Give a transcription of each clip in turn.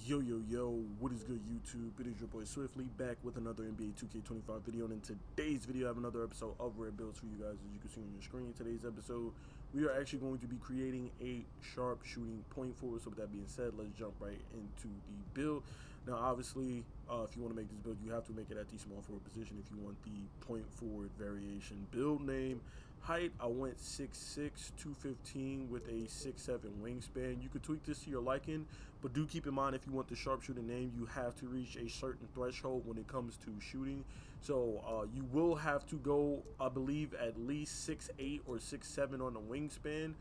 Yo, what is good YouTube? It is your boy Swiftly back with another NBA 2K25 video, and in today's video I have another episode of Rare Builds for you guys. As you can see on your screen, today's episode we are actually going to be creating a sharpshooting point forward. So with that being said, let's jump right into the build. Now obviously if you want to make this build, you have to make it at the small forward position if you want the point forward variation. Build name, height, I went 6'6", 215 with a 6'7" wingspan. You could tweak this to your liking, but do keep in mind if you want the sharpshooting name, you have to reach a certain threshold when it comes to shooting. So you will have to go, I believe, at least 6'8" or 6'7" on the wingspan.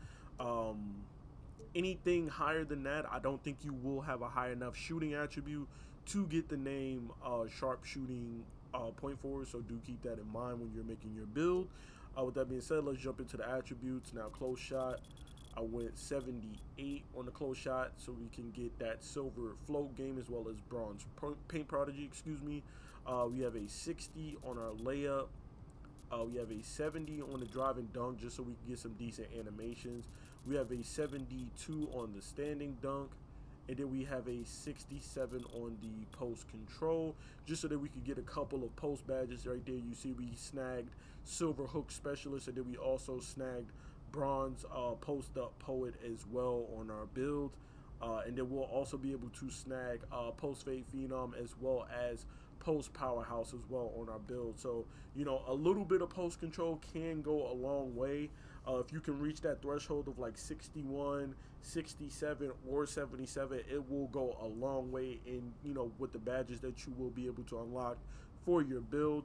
Anything higher than that, I don't think you will have a high enough shooting attribute to get the name sharpshooting point forward. So do keep that in mind when you're making your build. With that being said, let's jump into the attributes. Now close shot, I went 78 on the close shot so we can get that silver float game as well as bronze paint prodigy, excuse me. We have a 60 on our layup. We have a 70 on the drive and dunk just so we can get some decent animations. We have a 72 on the standing dunk. And then we have a 67 on the post control, just so that we could get a couple of post badges right there. You see we snagged silver hook specialist, and then we also snagged bronze post up poet as well on our build. And then we'll also be able to snag post fade phenom as well as post powerhouse as well on our build. So you know, a little bit of post control can go a long way. If you can reach that threshold of like 61, 67 or 77, it will go a long way in, you know, with the badges that you will be able to unlock for your build.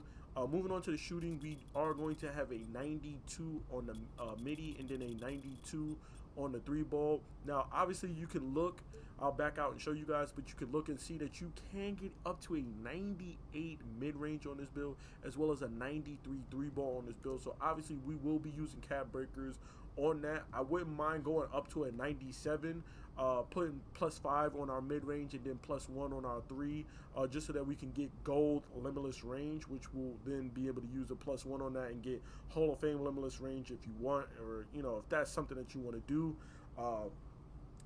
Moving on to the shooting, we are going to have a 92 on the midi and then a 92 on the 3-ball. Now obviously you can look, I'll back out and show you guys, but you can look and see that you can get up to a 98 mid-range on this build as well as a 93 3-ball on this build. So obviously we will be using cap breakers on that. I wouldn't mind going up to a 97, putting +5 on our mid-range and then +1 on our 3, just so that we can get gold limitless range, which will then be able to use a +1 on that and get Hall of Fame limitless range if you want, or you know, if that's something that you want to do.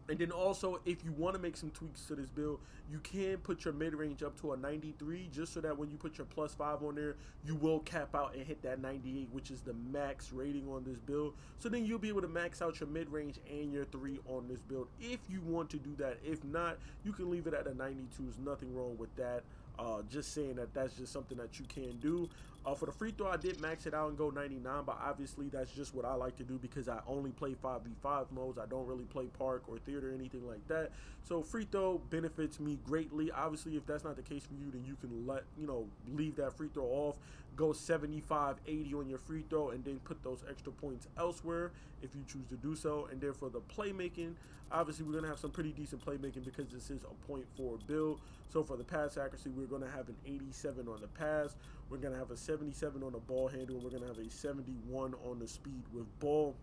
And then also, if you want to make some tweaks to this build, you can put your mid-range up to a 93, just so that when you put your +5 on there, you will cap out and hit that 98, which is the max rating on this build. So then you'll be able to max out your mid-range and your 3 on this build if you want to do that. If not, you can leave it at a 92. There's nothing wrong with that. Just saying that that's just something that you can do. For the free throw, I did max it out and go 99, but obviously that's just what I like to do because I only play 5v5 modes. I don't really play park or theater or anything like that. So free throw benefits me greatly. Obviously, if that's not the case for you, then you can leave that free throw off, go 75, 80 on your free throw, and then put those extra points elsewhere if you choose to do so. And then for the playmaking, obviously we're gonna have some pretty decent playmaking because this is a point forward build. So for the pass accuracy, we're going to have an 87 on the pass, we're going to have a 77 on the ball handle, and we're going to have a 71 on the speed with ball.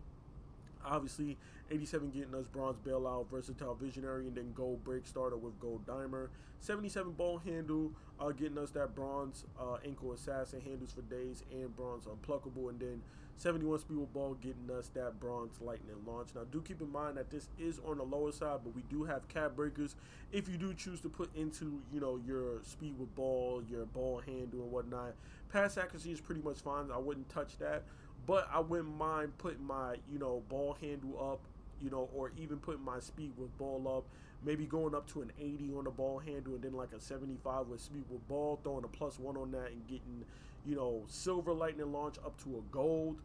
Obviously 87 getting us bronze bailout, versatile visionary, and then gold break starter with gold dimer. 77 ball handle getting us that bronze ankle assassin, handles for days, and bronze unpluckable. And then 71 speed with ball getting us that bronze lightning launch. Now do keep in mind that this is on the lower side, but we do have cap breakers if you do choose to put into, you know, your speed with ball, your ball handle and whatnot. Pass accuracy is pretty much fine. I wouldn't touch that, but I wouldn't mind putting my, you know, ball handle up, you know, or even putting my speed with ball up, maybe going up to an 80 on the ball handle and then like a 75 with speed with ball, throwing a +1 on that and getting, you know, silver lightning launch up to a gold,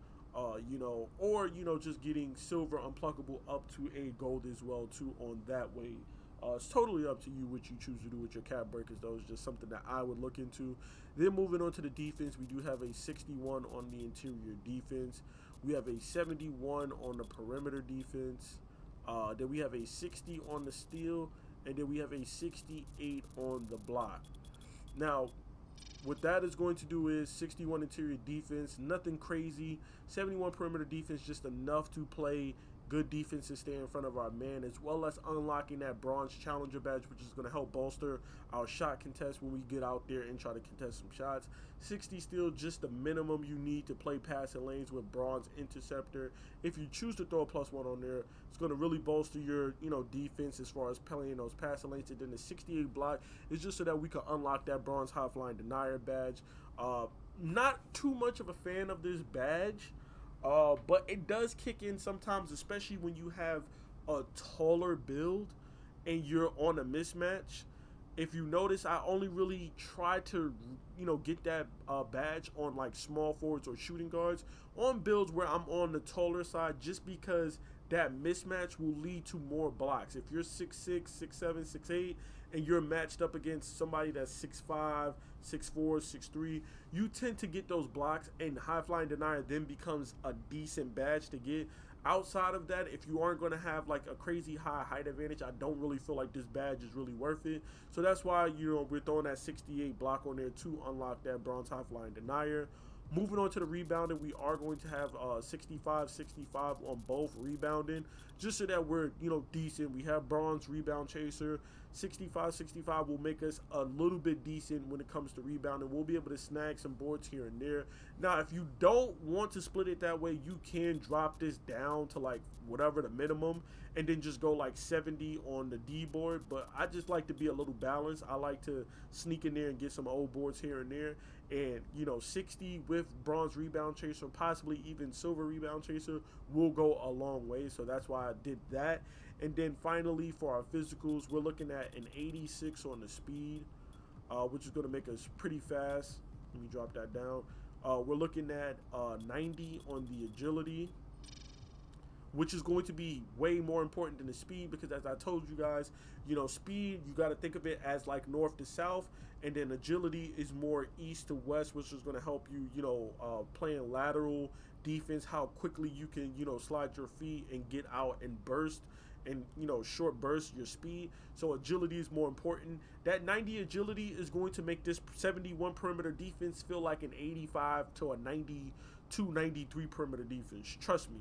you know, or, you know, just getting silver unpluckable up to a gold as well too on that way. It's totally up to you what you choose to do with your cap breakers, though. It's just something that I would look into. Then moving on to the defense, we do have a 61 on the interior defense. We have a 71 on the perimeter defense. Then we have a 60 on the steal, and then we have a 68 on the block. Now, what that is going to do is 61 interior defense, nothing crazy. 71 perimeter defense, just enough to play good defense to stay in front of our man, as well as unlocking that bronze challenger badge, which is going to help bolster our shot contest when we get out there and try to contest some shots. 60 steal, just the minimum you need to play passing lanes with bronze interceptor. If you choose to throw a +1 on there, it's going to really bolster your defense as far as playing those passing lanes. And then the 68 block is just so that we can unlock that bronze high flying denier badge. Not too much of a fan of this badge, but it does kick in sometimes, especially when you have a taller build and you're on a mismatch. If you notice, I only really try to, get that badge on like small forwards or shooting guards on builds where I'm on the taller side, just because that mismatch will lead to more blocks. If you're 6'6", 6'7", 6'8", and you're matched up against somebody that's 6'5", 6'4", 6'3", you tend to get those blocks, and high flying denier then becomes a decent badge to get. Outside of that, if you aren't going to have like a crazy high height advantage, I don't really feel like this badge is really worth it. So that's why, we're throwing that 68 block on there to unlock that bronze high flying denier. Moving on to the rebounding, we are going to have 65 on both rebounding, just so that we're, decent. We have bronze rebound chaser. 65 will make us a little bit decent when it comes to rebounding. We'll be able to snag some boards here and there. Now, if you don't want to split it that way, you can drop this down to like whatever the minimum, and then just go like 70 on the D board. But I just like to be a little balanced. I like to sneak in there and get some old boards here and there. And 60 with bronze rebound chaser, possibly even silver rebound chaser, will go a long way. So that's why I did that. And then finally, for our physicals, we're looking at an 86 on the speed, which is going to make us pretty fast. Let me drop that down. We're looking at 90 on the agility, which is going to be way more important than the speed, because as I told you guys, speed, you got to think of it as like north to south, and then agility is more east to west, which is going to help you, playing lateral defense, how quickly you can, slide your feet and get out and burst, and short burst your speed. So agility is more important. That 90 agility is going to make this 71 perimeter defense feel like an 85 to a 92, 93 perimeter defense. Trust me.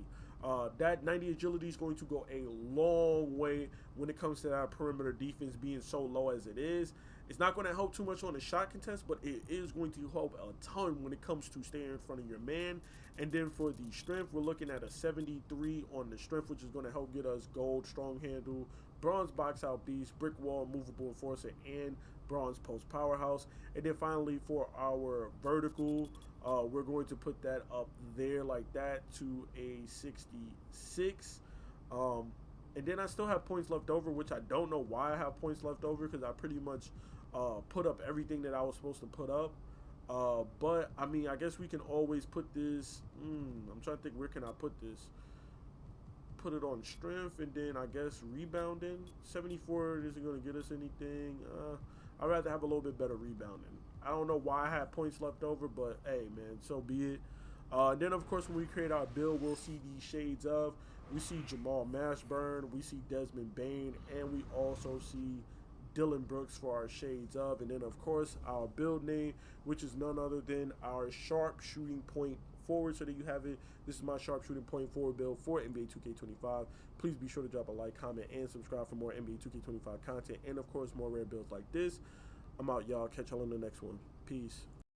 That 90 agility is going to go a long way when it comes to that perimeter defense being so low as it is. It's not going to help too much on the shot contest, but it is going to help a ton when it comes to staying in front of your man. And then for the strength, we're looking at a 73 on the strength, which is going to help get us gold, strong handle, bronze box out beast, brick wall, movable enforcer, and bronze post powerhouse. And then finally for our vertical, we're going to put that up there like that to a 66. And then I still have points left over, which I don't know why I have points left over, because I pretty much put up everything that I was supposed to put up. But I mean, I guess we can always put this. I'm trying to think, where can I put this? Put it on strength, and then I guess rebounding. 74 isn't going to get us anything. I'd rather have a little bit better rebounding. I don't know why I had points left over, but hey, man, so be it. Then, of course, when we create our build, we'll see these shades of. We see Jamal Mashburn, we see Desmond Bain, and we also see Dylan Brooks for our shades of. And then, of course, our build name, which is none other than our sharpshooting point forward. So that you have it. This is my sharpshooting point forward build for NBA 2K25. Please be sure to drop a like, comment, and subscribe for more NBA 2K25 content, and, of course, more rare builds like this. I'm out, y'all. Catch y'all in the next one. Peace.